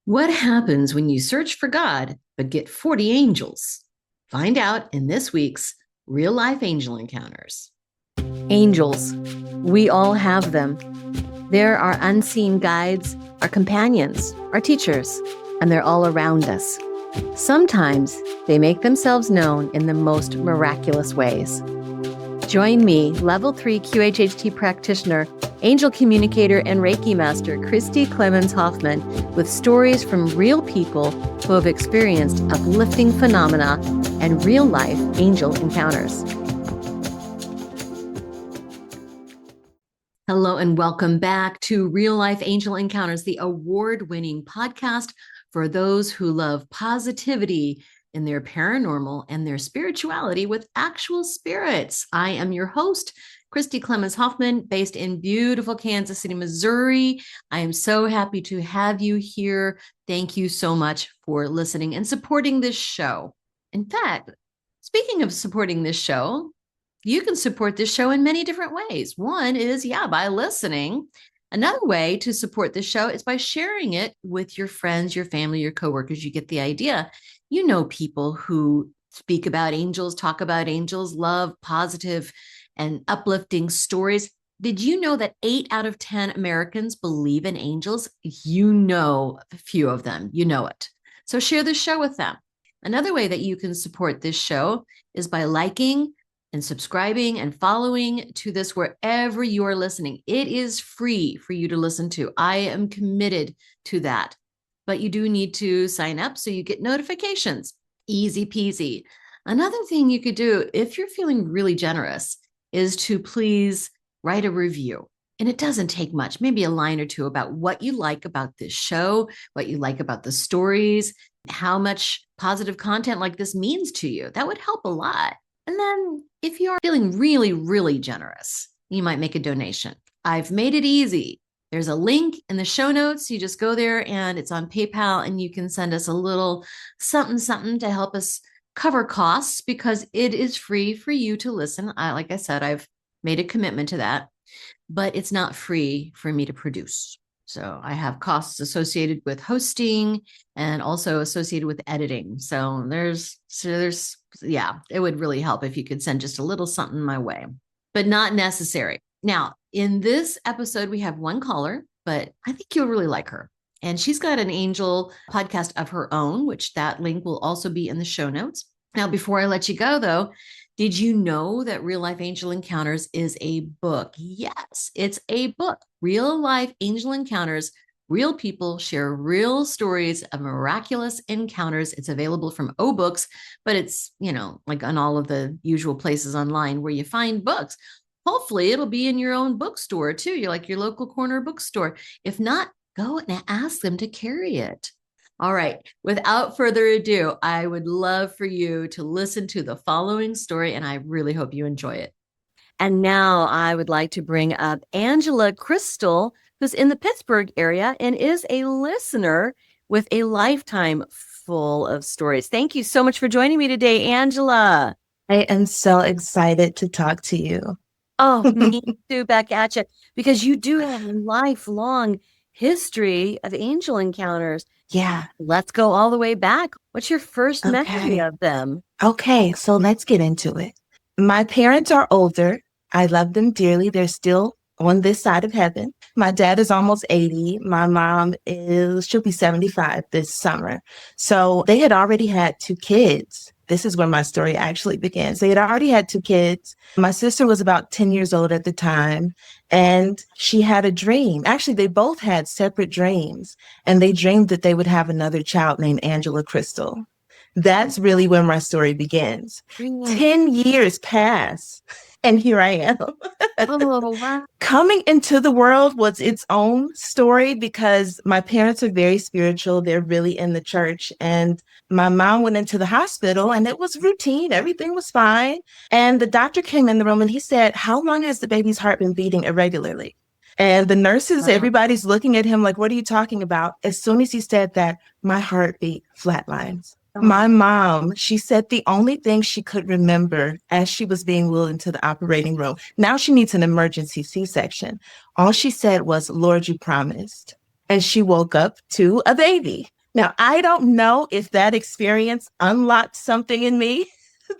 What happens when you search for God but get 40 angels? Find out in this week's Real Life Angel Encounters. Angels. We all have them. They're our unseen guides, our companions, our teachers, and they're all around us. Sometimes they make themselves known in the most miraculous ways. Join me, Level 3 QHHT practitioner, angel communicator, and Reiki master, Christi Hoffman, with stories from real people who have experienced uplifting phenomena and real-life angel encounters. Hello and welcome back to Real Life Angel Encounters, the award-winning podcast for those who love positivity in their paranormal and their spirituality with actual spirits. I am your host, Christi Hoffman, based in beautiful Kansas City, Missouri. I am so happy to have you here. Thank you so much for listening and supporting this show. In fact, speaking of supporting this show, you can support this show in many different ways. One is, by listening. Another way to support this show is by sharing it with your friends, your family, your coworkers. You get the idea. You know people who speak about angels, talk about angels, love positive and uplifting stories. Did you know that 8 out of 10 Americans believe in angels? You know a few of them. You know it. So share this show with them. Another way that you can support this show is by liking and subscribing and following to this wherever you are listening. It is free for you to listen to. I am committed to that. But you do need to sign up so you get notifications. Easy peasy. Another thing you could do if you're feeling really generous is to please write a review. And it doesn't take much, maybe a line or two about what you like about this show, what you like about the stories, how much positive content like this means to you. That would help a lot. And then if you're feeling really, really generous, you might make a donation. I've made it easy. There's a link in the show notes. You just go there and it's on PayPal and you can send us a little something to help us cover costs because it is free for you to listen. Like I said, I've made a commitment to that, but it's not free for me to produce. So I have costs associated with hosting and also associated with editing. So it would really help if you could send just a little something my way, but not necessary. Now, in this episode, we have one caller, but I think you'll really like her. And she's got an angel podcast of her own, which that link will also be in the show notes. Now, before I let you go, though, did you know that Real Life Angel Encounters is a book? Yes, it's a book. Real Life Angel Encounters. Real people share real stories of miraculous encounters. It's available from O-Books, but it's, like on all of the usual places online where you find books. Hopefully it'll be in your own bookstore too. You're like your local corner bookstore. If not, go and ask them to carry it. All right. Without further ado, I would love for you to listen to the following story, and I really hope you enjoy it. And now I would like to bring up Angela Crystal, who's in the Pittsburgh area and is a listener with a lifetime full of stories. Thank you so much for joining me today, Angela. I am so excited to talk to you. Oh, me too, back at you, because you do have a lifelong history of angel encounters. Yeah. Let's go all the way back. What's your first memory of them? Okay, so let's get into it. My parents are older. I love them dearly. They're still on this side of heaven. My dad is almost 80. My mom she'll be 75 this summer. So they had already had 2 kids. This is where my story actually begins. They had already had 2 kids. My sister was about 10 years old at the time, and she had a dream. Actually, they both had separate dreams, and they dreamed that they would have another child named Angela Crystal. That's really where my story begins. 10 years pass, and here I am. Coming into the world was its own story because my parents are very spiritual. They're really in the church. And my mom went into the hospital and it was routine. Everything was fine. And the doctor came in the room and he said, "How long has the baby's heart been beating irregularly?" And the nurses, everybody's looking at him like, "What are you talking about?" As soon as he said that, my heartbeat flatlines. My mom, she said the only thing she could remember as she was being wheeled into the operating room, now she needs an emergency C-section. All she said was, "Lord, you promised." and she woke up to a baby. Now, I don't know if that experience unlocked something in me,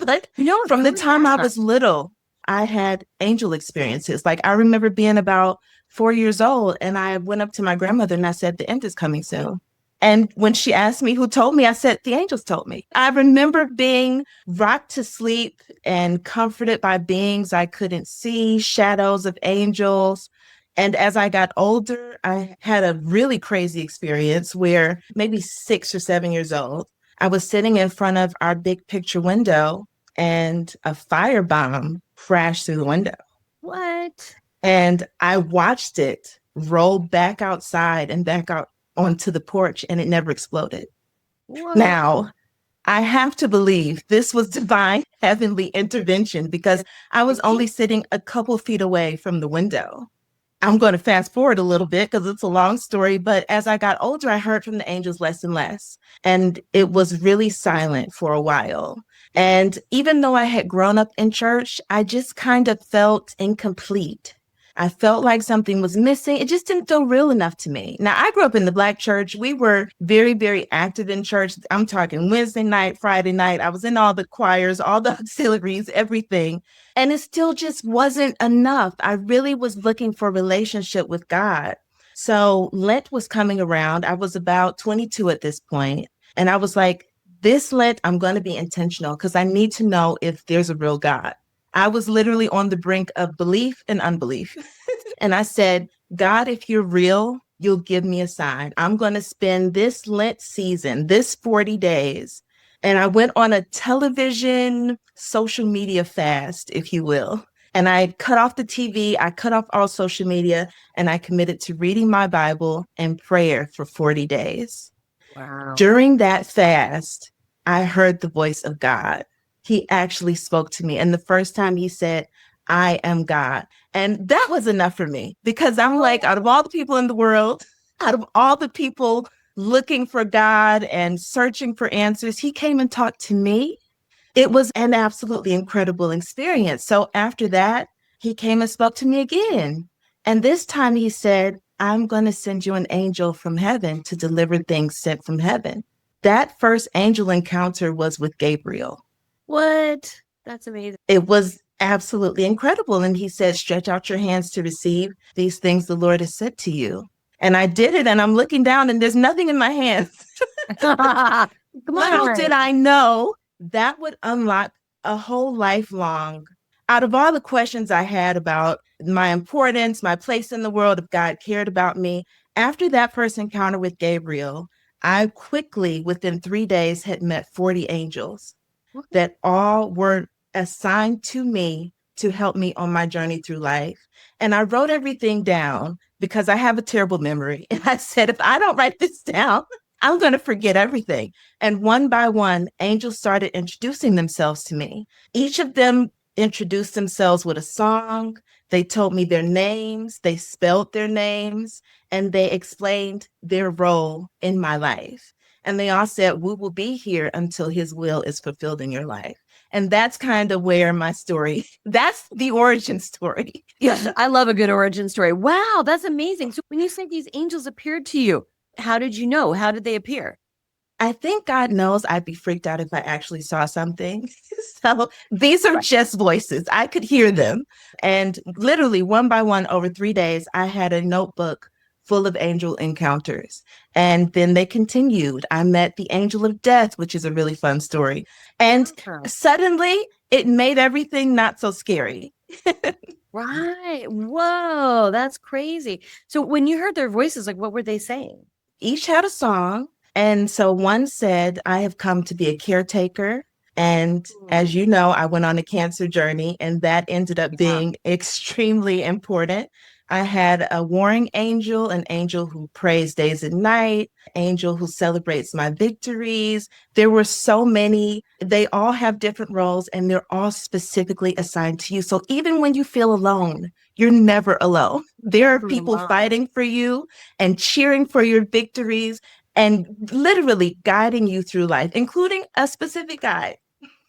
but from the time I was little, I had angel experiences. Like I remember being about 4 years old and I went up to my grandmother and I said, the end is coming soon. And when she asked me who told me, I said, the angels told me. I remember being rocked to sleep and comforted by beings I couldn't see, shadows of angels. And as I got older, I had a really crazy experience where maybe 6 or 7 years old, I was sitting in front of our big picture window and a firebomb crashed through the window. What? And I watched it roll back outside and back out onto the porch, and it never exploded. What? Now, I have to believe this was divine heavenly intervention because I was only sitting a couple feet away from the window. I'm going to fast forward a little bit because it's a long story, but as I got older, I heard from the angels less and less, and it was really silent for a while. And even though I had grown up in church, I just kind of felt incomplete. I felt like something was missing. It just didn't feel real enough to me. Now, I grew up in the Black church. We were very, very active in church. I'm talking Wednesday night, Friday night. I was in all the choirs, all the auxiliaries, everything. And it still just wasn't enough. I really was looking for a relationship with God. So Lent was coming around. I was about 22 at this point. And I was like, this Lent, I'm going to be intentional because I need to know if there's a real God. I was literally on the brink of belief and unbelief. And I said, God, if you're real, you'll give me a sign. I'm going to spend this Lent season, this 40 days. And I went on a television, social media fast, if you will. And I cut off the TV, I cut off all social media, and I committed to reading my Bible and prayer for 40 days. Wow. During that fast, I heard the voice of God. He actually spoke to me. And the first time he said, I am God. And that was enough for me because I'm like, out of all the people in the world, out of all the people looking for God and searching for answers, he came and talked to me. It was an absolutely incredible experience. So after that, he came and spoke to me again. And this time he said, I'm going to send you an angel from heaven to deliver things sent from heaven. That first angel encounter was with Gabriel. What? That's amazing. It was absolutely incredible. And he said, stretch out your hands to receive these things the Lord has said to you. And I did it. And I'm looking down and there's nothing in my hands. Little did I know that would unlock a whole lifelong. Out of all the questions I had about my importance, my place in the world, if God cared about me, after that first encounter with Gabriel, I quickly, within 3 days, had met 40 angels that all were assigned to me to help me on my journey through life. And I wrote everything down because I have a terrible memory. And I said, if I don't write this down, I'm going to forget everything. And one by one, angels started introducing themselves to me. Each of them introduced themselves with a song. They told me their names, they spelled their names, and they explained their role in my life. And they all said, we will be here until his will is fulfilled in your life. And that's kind of where my story, that's the origin story. Yeah, I love a good origin story. Wow, that's amazing. So when you say these angels appeared to you, how did you know? How did they appear? I think God knows I'd be freaked out if I actually saw something. So these are just voices. I could hear them. And literally one by one over 3 days, I had a notebook full of angel encounters. And then they continued. I met the angel of death, which is a really fun story. And suddenly it made everything not so scary. Right. Whoa, that's crazy. So when you heard their voices, like what were they saying? Each had a song. And so one said, I have come to be a caretaker. And as you know, I went on a cancer journey, and that ended up being extremely important. I had a warring angel, an angel who prays days and night, angel who celebrates my victories. There were so many. They all have different roles, and they're all specifically assigned to you. So even when you feel alone, you're never alone. There are people fighting for you and cheering for your victories and literally guiding you through life, including a specific guide.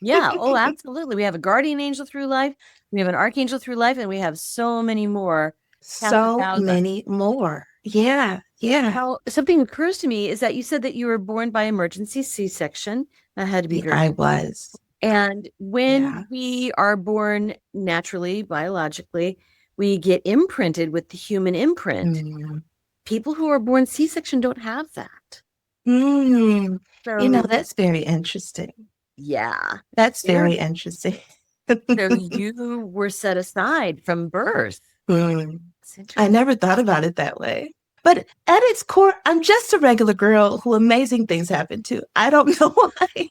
Yeah. Oh, absolutely. We have a guardian angel through life. We have an archangel through life, and we have so many more. So many more. Yeah. Yeah. How something occurs to me is that you said that you were born by emergency C-section. That had to be very. I was. And when we are born naturally, biologically, we get imprinted with the human imprint. Mm. People who are born C-section don't have that. Mm. So, That's very interesting. yeah. That's very interesting. So you were set aside from birth. Mm. I never thought about it that way. But at its core, I'm just a regular girl who amazing things happen to. I don't know why.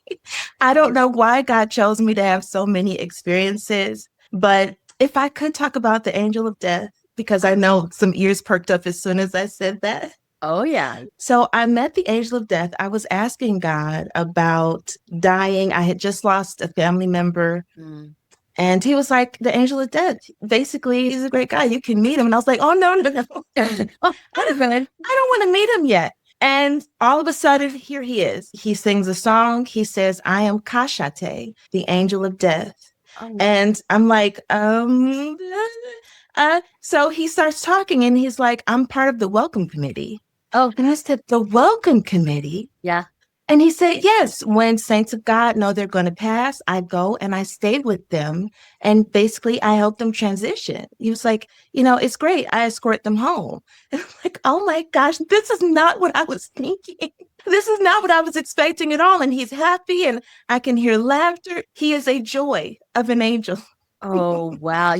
I don't know why God chose me to have so many experiences. But if I could talk about the angel of death, because I know some ears perked up as soon as I said that. Oh, yeah. So I met the angel of death. I was asking God about dying. I had just lost a family member. And he was like, the angel of death. Basically, he's a great guy. You can meet him. And I was like, oh, no. I don't want to meet him yet. And all of a sudden, here he is. He sings a song. He says, I am Kashate, the angel of death. Oh. And I'm like, so he starts talking and he's like, I'm part of the welcome committee. Oh, and I said, the welcome committee? Yeah. And he said, yes, when saints of God know they're going to pass, I go and I stay with them. And basically, I help them transition. He was like, it's great. I escort them home. And I'm like, oh my gosh, this is not what I was thinking. This is not what I was expecting at all. And he's happy and I can hear laughter. He is a joy of an angel. Oh, wow.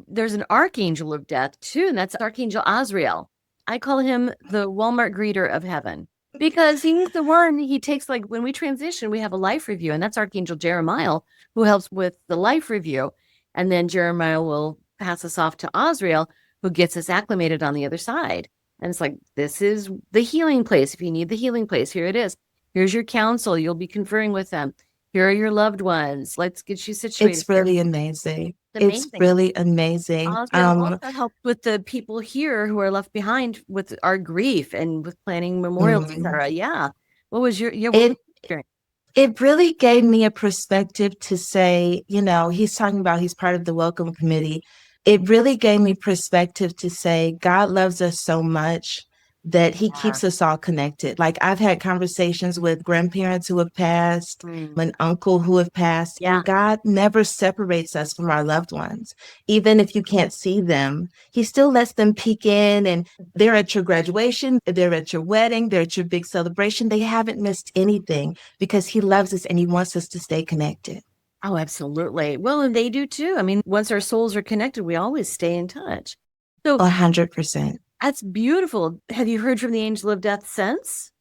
There's an archangel of death too, and that's Archangel Azrael. I call him the Walmart greeter of heaven. Because he's the one, he takes, like, when we transition, we have a life review, and that's Archangel Jeremiah, who helps with the life review. And then Jeremiah will pass us off to Azrael, who gets us acclimated on the other side. And it's like, this is the healing place. If you need the healing place, here it is. Here's your counsel. You'll be conferring with them. Here are your loved ones. Let's get you situated. It's really amazing. It's really amazing. Also helped with the people here who are left behind with our grief and with planning memorials, etc. Yeah. What was your experience? It really gave me a perspective to say, he's talking about he's part of the welcome committee. It really gave me perspective to say God loves us so much that he keeps us all connected. Like, I've had conversations with grandparents who have passed, an uncle who have passed. Yeah. And God never separates us from our loved ones. Even if you can't see them, he still lets them peek in, and they're at your graduation, they're at your wedding, they're at your big celebration. They haven't missed anything because he loves us and he wants us to stay connected. Oh, absolutely. Well, and they do too. I mean, once our souls are connected, we always stay in touch. So 100%. That's beautiful. Have you heard from the angel of death since?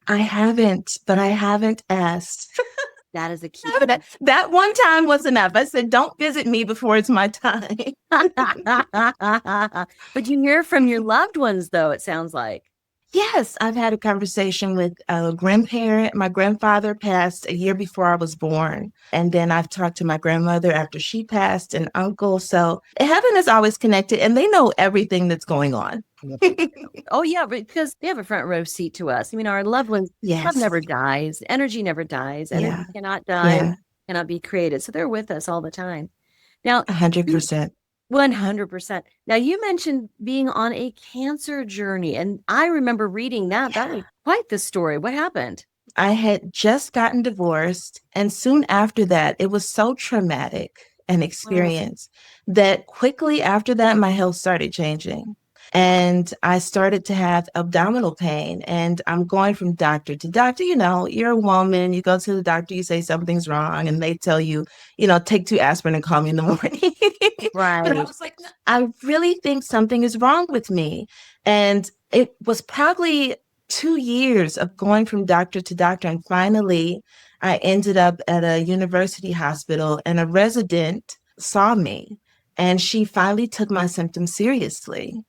I haven't, but I haven't asked. That is a key. That one time was enough. I said, don't visit me before it's my time. But you hear from your loved ones, though, it sounds like. Yes, I've had a conversation with a grandparent. My grandfather passed a year before I was born. And then I've talked to my grandmother after she passed, and uncle. So heaven is always connected, and they know everything that's going on. Oh, yeah, because they have a front row seat to us. I mean, our loved ones, love never dies. Energy never dies. Energy cannot die, cannot be created. So they're with us all the time. Now, 100%. 100%. Now, you mentioned being on a cancer journey, and I remember reading that. That was quite the story. What happened? I had just gotten divorced, and soon after that, it was so traumatic an experience that quickly after that, my health started changing. And I started to have abdominal pain, and I'm going from doctor to doctor. You're a woman, you go to the doctor, you say something's wrong, and they tell you, take 2 aspirin and call me in the morning. Right. But I was like, I really think something is wrong with me. And it was probably 2 years of going from doctor to doctor. And finally, I ended up at a university hospital, and a resident saw me, and she finally took my symptoms seriously.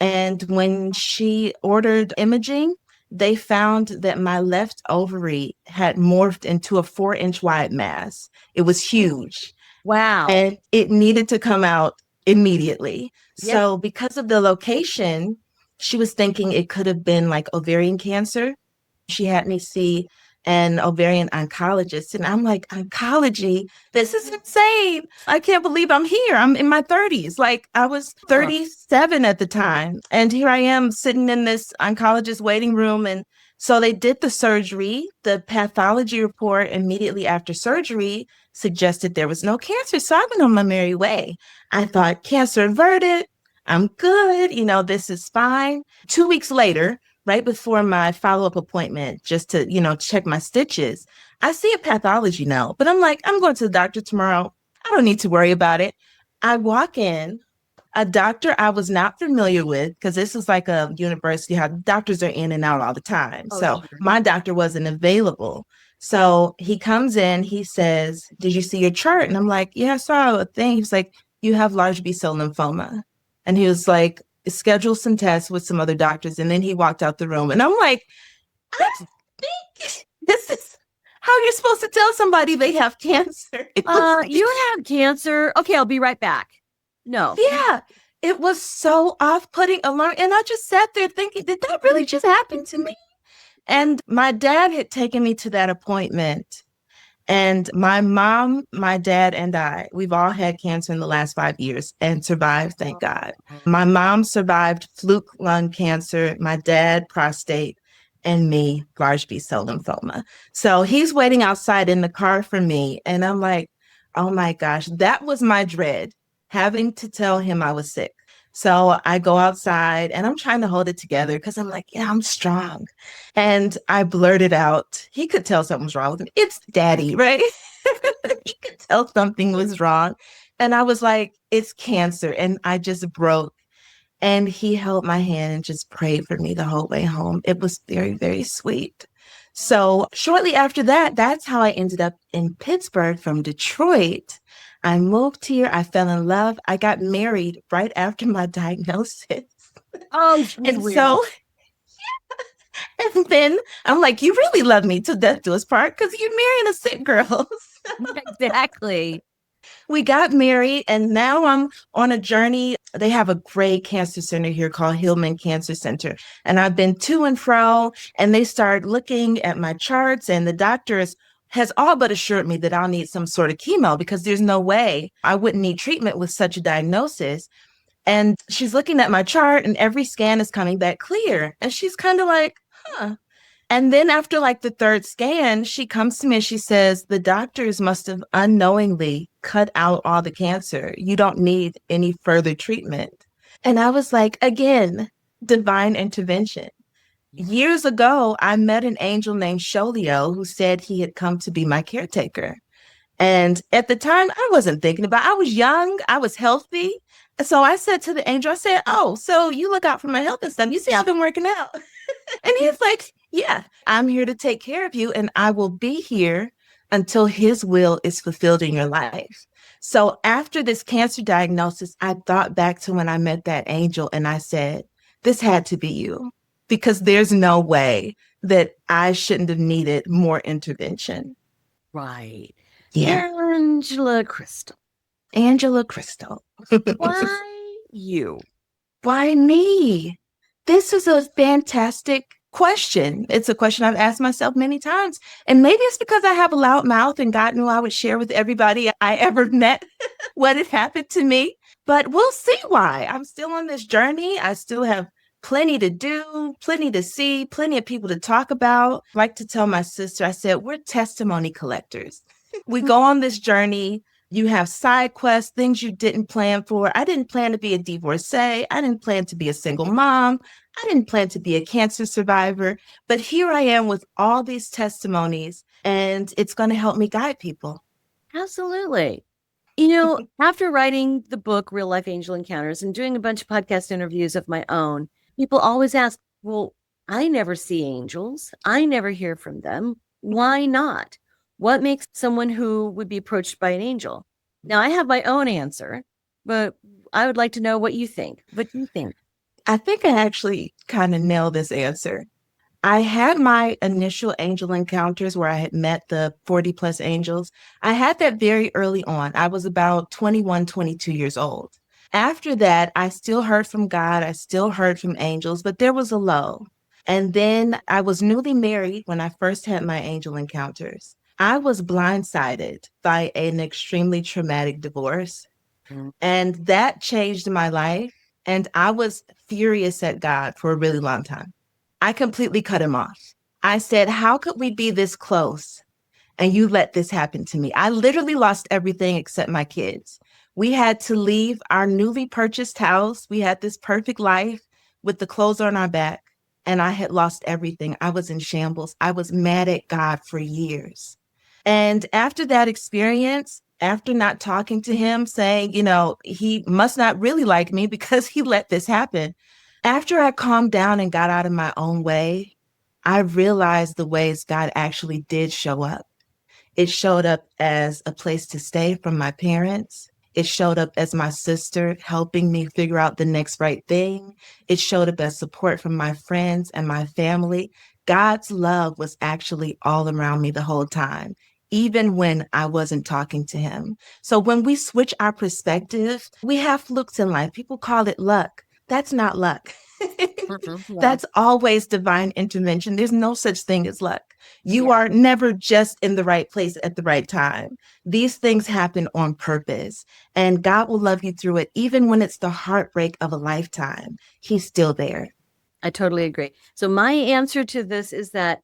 And when she ordered imaging, they found that my left ovary had morphed into a 4-inch wide mass. It was huge. Wow. And it needed to come out immediately. Yep. So because of the location, she was thinking it could have been like ovarian cancer. She had me see and ovarian oncologist. And I'm like, oncology, this is insane. I can't believe I'm here. I'm in my 30s. Like I was 37 at the time. And here I am sitting in this oncologist waiting room. And so they did the surgery. The pathology report immediately after surgery suggested there was no cancer. So I went on my merry way. I thought, cancer averted. I'm good. This is fine. 2 weeks later, right before my follow-up appointment, just to, check my stitches, I see a pathology note, but I'm like, I'm going to the doctor tomorrow. I don't need to worry about it. I walk in, a doctor I was not familiar with, because this is like a university, how doctors are in and out all the time. So sure. my doctor wasn't available. So he comes in, he says, did you see your chart? And I'm like, yeah, I saw a thing. He's like, you have large B-cell lymphoma. And he was like, schedule some tests with some other doctors. And then he walked out the room. And I'm like, I think this is how you're supposed to tell somebody they have cancer. You have cancer. Okay, I'll be right back. No. Yeah, it was so off-putting, alarming. And I just sat there thinking, did that really just happen to me? And my dad had taken me to that appointment. And my mom, my dad, and we've all had cancer in the last 5 years and survived, thank God. My mom survived fluke lung cancer, my dad, prostate, and me, large B-cell lymphoma. So he's waiting outside in the car for me. And I'm like, oh my gosh, that was my dread, having to tell him I was sick. So I go outside and I'm trying to hold it together because I'm like, yeah, I'm strong. And I blurted out, he could tell something was wrong with me. It's daddy, right? He could tell something was wrong. And I was like, it's cancer. And I just broke. And he held my hand and just prayed for me the whole way home. It was very, very sweet. So shortly after that, that's how I ended up in Pittsburgh from Detroit. I moved here. I fell in love. I got married right after my diagnosis. Oh, and so, and then I'm like, you really love me to death do us part because you're marrying a sick girl. exactly. We got married and now I'm on a journey. They have a great cancer center here called Hillman Cancer Center. And I've been to and fro and they start looking at my charts and the doctors has all but assured me that I'll need some sort of chemo because there's no way I wouldn't need treatment with such a diagnosis. And she's looking at my chart and every scan is coming back clear. And she's kind of like, huh. And then after like the third scan, she comes to me and she says, the doctors must have unknowingly cut out all the cancer. You don't need any further treatment. And I was like, again, divine intervention. Years ago, I met an angel named Sholio who said he had come to be my caretaker. And at the time, I wasn't thinking about it. I was young, I was healthy. So I said to the angel, I said, oh, so you look out for my health and stuff. You see, I've been working out. And he's like, yeah, I'm here to take care of you. And I will be here until his will is fulfilled in your life. So after this cancer diagnosis, I thought back to when I met that angel and I said, this had to be you. Because there's no way that I shouldn't have needed more intervention. Right. Yeah. Angela Crystal. Angela Crystal. Why you? Why me? This is a fantastic question. It's a question I've asked myself many times. And maybe it's because I have a loud mouth and God knew I would share with everybody I ever met what had happened to me. But we'll see why. I'm still on this journey. I still have plenty to do, plenty to see, plenty of people to talk about. I like to tell my sister, I said, we're testimony collectors. We go on this journey. You have side quests, things you didn't plan for. I didn't plan to be a divorcee. I didn't plan to be a single mom. I didn't plan to be a cancer survivor. But here I am with all these testimonies, and it's going to help me guide people. Absolutely. You know, after writing the book, Real Life Angel Encounters, and doing a bunch of podcast interviews of my own, people always ask, well, I never see angels. I never hear from them. Why not? What makes someone who would be approached by an angel? Now, I have my own answer, but I would like to know what you think. What do you think? I think I actually kind of nailed this answer. I had my initial angel encounters where I had met the 40 plus angels. I had that very early on. I was about 21, 22 years old. After that, I still heard from God. I still heard from angels, but there was a lull. And then I was newly married when I first had my angel encounters. I was blindsided by an extremely traumatic divorce, Mm. and that changed my life. And I was furious at God for a really long time. I completely cut him off. I said, how could we be this close and you let this happen to me? I literally lost everything except my kids. We had to leave our newly purchased house. We had this perfect life with the clothes on our back, and I had lost everything. I was in shambles. I was mad at God for years. And after that experience, after not talking to him, saying, he must not really like me because he let this happen. After I calmed down and got out of my own way, I realized the ways God actually did show up. It showed up as a place to stay from my parents. It showed up as my sister helping me figure out the next right thing. It showed up as support from my friends and my family. God's love was actually all around me the whole time, even when I wasn't talking to him. So when we switch our perspective, we have flukes in life. People call it luck. That's not luck. Mhm. Yeah. That's always divine intervention. There's no such thing as luck. You Yeah. are never just in the right place at the right time. These things happen on purpose, and God will love you through it. Even when it's the heartbreak of a lifetime, he's still there. I totally agree. So my answer to this is that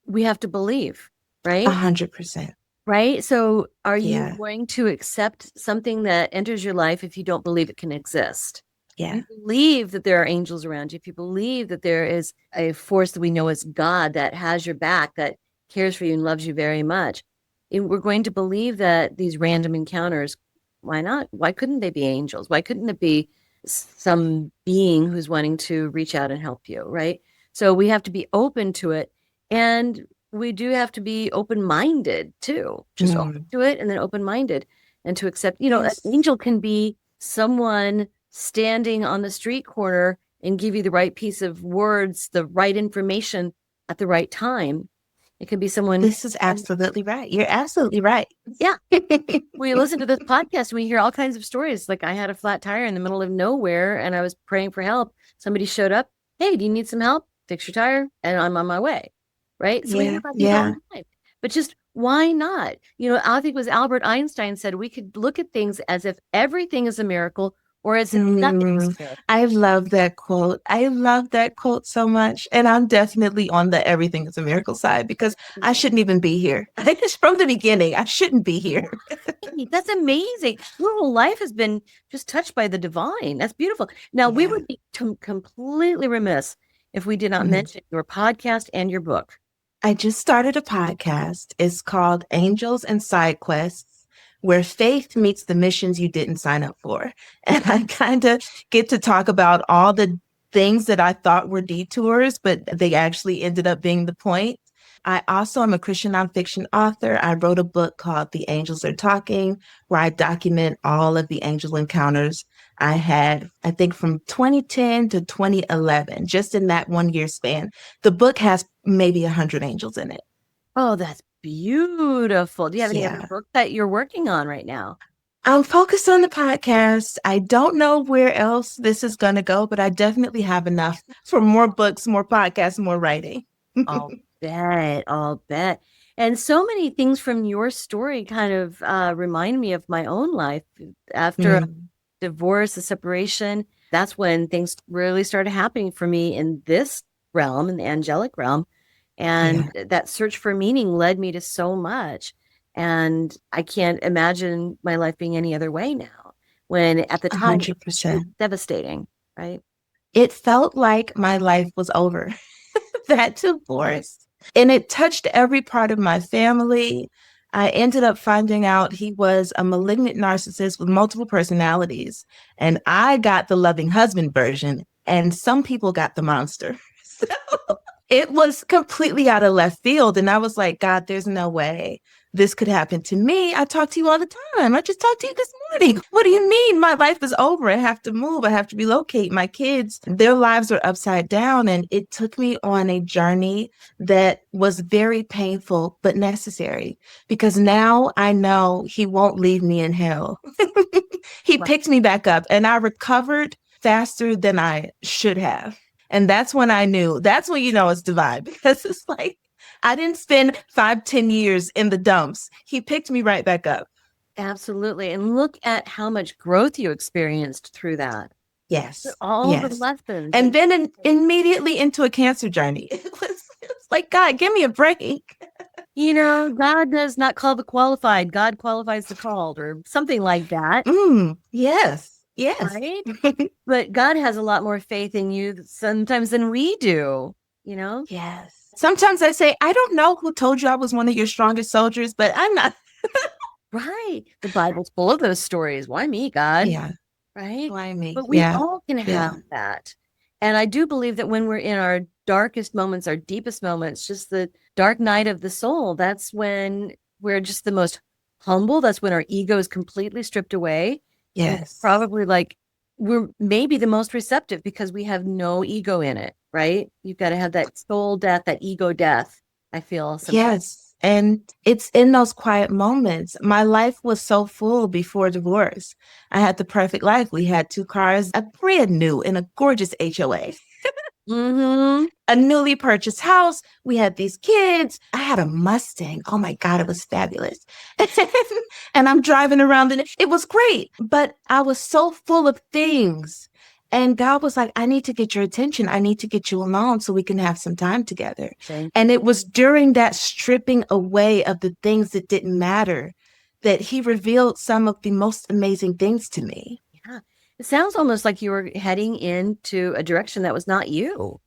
we have to believe, right? 100%. Right? So are you Yeah. going to accept something that enters your life if you don't believe it can exist? Yeah. You believe that there are angels around you, if you believe that there is a force that we know as God that has your back, that cares for you and loves you very much, we're going to believe that these random encounters, why not? Why couldn't they be angels? Why couldn't it be some being who's wanting to reach out and help you, right? So we have to be open to it. And we do have to be open-minded too, just open to it and then open-minded and to accept, Yes. an angel can be someone standing on the street corner and give you the right piece of words, the right information at the right time. It could be someone. This is absolutely right. You're absolutely right. Yeah. We listen to this podcast and we hear all kinds of stories. Like I had a flat tire in the middle of nowhere and I was praying for help. Somebody showed up. Hey, do you need some help? Fix your tire. And I'm on my way. Right. So we hear about these all the time. But just why not? I think it was Albert Einstein said we could look at things as if everything is a miracle or as if nothing is a miracle. I love that quote. I love that quote so much. And I'm definitely on the everything is a miracle side because I shouldn't even be here. From the beginning, I shouldn't be here. That's amazing. Your whole life has been just touched by the divine. That's beautiful. Now, we would be completely remiss if we did not mention your podcast and your book. I just started a podcast. It's called Angels and Side Quests, where faith meets the missions you didn't sign up for. And I kind of get to talk about all the things that I thought were detours, but they actually ended up being the point. I also am a Christian nonfiction author. I wrote a book called The Angels Are Talking, where I document all of the angel encounters I had, I think from 2010 to 2011, just in that 1 year span. The book has maybe 100 angels in it. Oh, that's beautiful. Do you have any other book that you're working on right now? I'm focused on the podcast. I don't know where else this is going to go, but I definitely have enough for more books, more podcasts, more writing. I'll bet. And so many things from your story kind of remind me of my own life. After a divorce, a separation, that's when things really started happening for me in this realm, in the angelic realm. And that search for meaning led me to so much. And I can't imagine my life being any other way now, when at the time, 100%. It was devastating, right? It felt like my life was over. That divorce. And it touched every part of my family. I ended up finding out he was a malignant narcissist with multiple personalities. And I got the loving husband version, and some people got the monster. So it was completely out of left field. And I was like, God, there's no way this could happen to me. I talk to you all the time. I just talked to you this morning. What do you mean? My life is over. I have to move. I have to relocate. My kids, their lives are upside down. And it took me on a journey that was very painful, but necessary, because now I know he won't leave me in hell. He picked me back up and I recovered faster than I should have. And that's when I knew, that's when you know it's divine, because it's like, I didn't spend 5-10 years in the dumps. He picked me right back up. Absolutely. And look at how much growth you experienced through that. Yes. All the lessons. And then immediately into a cancer journey. It's like, God, give me a break. You know, God does not call the qualified. God qualifies the called, or something like that. Yes. Right? But God has a lot more faith in you sometimes than we do, you know? Yes. Sometimes I say, I don't know who told you I was one of your strongest soldiers, but I'm not. Right. The Bible's full of those stories. Why me, God? Yeah. Right? Why me? But we all can have that. And I do believe that when we're in our darkest moments, our deepest moments, just the dark night of the soul, that's when we're just the most humble. That's when our ego is completely stripped away. Yes. Probably like we're maybe the most receptive because we have no ego in it, right? You've got to have that soul death, that ego death, I feel. Sometimes. Yes. And it's in those quiet moments. My life was so full before divorce. I had the perfect life. We had 2 cars, a brand new in a gorgeous HOA. A newly purchased house. We had these kids. I had a Mustang. Oh my God, it was fabulous. And I'm driving around and it was great. But I was so full of things. And God was like, I need to get your attention. I need to get you alone so we can have some time together. And it was during that stripping away of the things that didn't matter that he revealed some of the most amazing things to me. Yeah. It sounds almost like you were heading into a direction that was not you.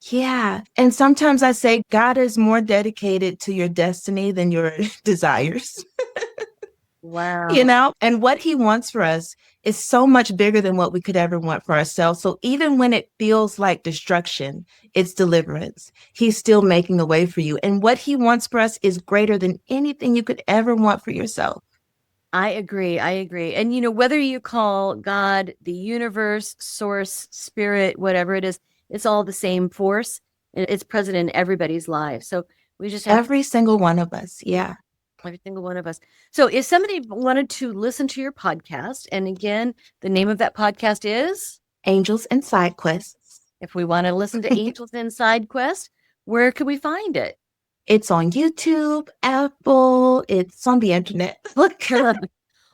Yeah. And sometimes I say God is more dedicated to your destiny than your desires. Wow. You know, and what he wants for us is so much bigger than what we could ever want for ourselves. So even when it feels like destruction, it's deliverance. He's still making a way for you. And what he wants for us is greater than anything you could ever want for yourself. I agree. And, you know, whether you call God, the universe, source, spirit, whatever it is, it's all the same force. It's present in everybody's life. So we just have every single one of us. Yeah. Every single one of us. So if somebody wanted to listen to your podcast, and again, the name of that podcast is Angels and Side Quests. If we want to listen to Angels and Side Quest, where can we find it? It's on YouTube, Apple, it's on the internet. Look,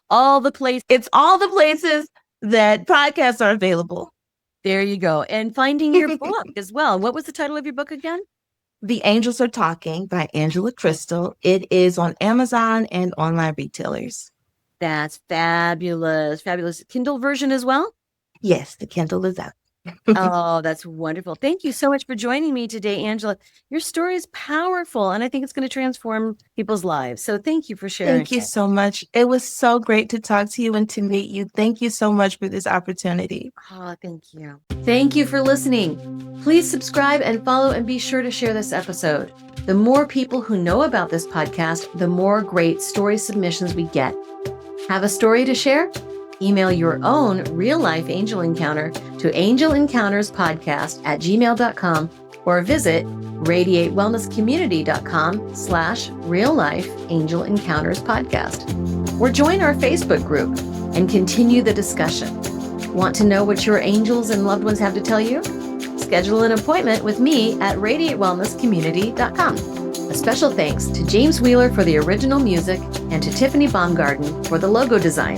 all the places. It's all the places that podcasts are available. There you go. And finding your book as well. What was the title of your book again? The Angels Are Talking by Angela Crystal. It is on Amazon and online retailers. That's fabulous. Fabulous. Kindle version as well? Yes, the Kindle is out. Oh, that's wonderful. Thank you so much for joining me today, Angela. Your story is powerful, and I think it's going to transform people's lives. So thank you for sharing. Thank you so much. It was so great to talk to you and to meet you. Thank you so much for this opportunity. Oh, thank you. Thank you for listening. Please subscribe and follow, and be sure to share this episode. The more people who know about this podcast, the more great story submissions we get. Have a story to share? Email your own real-life angel encounter to angelencounterspodcast@gmail.com or visit radiatewellnesscommunity.com/real-life angel encounters podcast. Or join our Facebook group and continue the discussion. Want to know what your angels and loved ones have to tell you? Schedule an appointment with me at radiatewellnesscommunity.com. A special thanks to James Wheeler for the original music and to Tiffany Baumgarten for the logo design.